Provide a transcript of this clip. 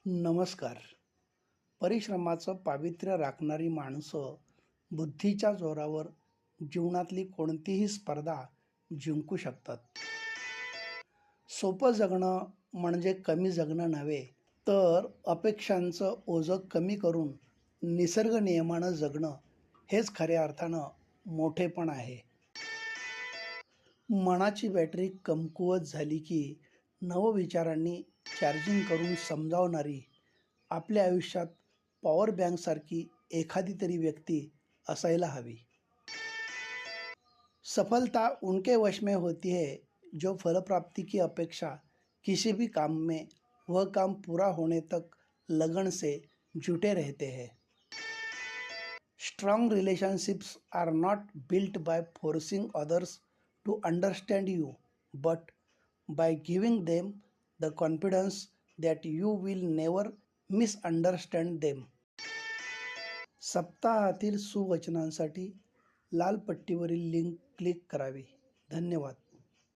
नमस्कार. परिश्रमाचं पावित्र्य राखणारी माणसं बुद्धीच्या जोरावर जीवनातली कोणतीही स्पर्धा जिंकू शकतात. सोपं जगणं म्हणजे कमी जगणं नव्हे, तर अपेक्षांचं ओझं कमी करून निसर्ग नियमानं जगणं हेच खऱ्या अर्थानं मोठेपण आहे. मनाची बॅटरी कमकुवत झाली की नवविचारांनी चार्जिंग करून समजावणारी आपल्या आयुष्यात पॉवर बँकसारखी एखादी तरी व्यक्ती असायला हवी. सफलता उनके वश में होती है जो फल प्राप्ति की अपेक्षा किसी भी काम में वह काम पूरा होने तक लगन से जुटे रहते हैं. Strong relationships are not built by forcing others to understand you, but by giving them the confidence that you will never misunderstand them. सप्ताहातील सुवचनांसाठी लाल पट्टीवरील लिंक क्लिक करावी. धन्यवाद.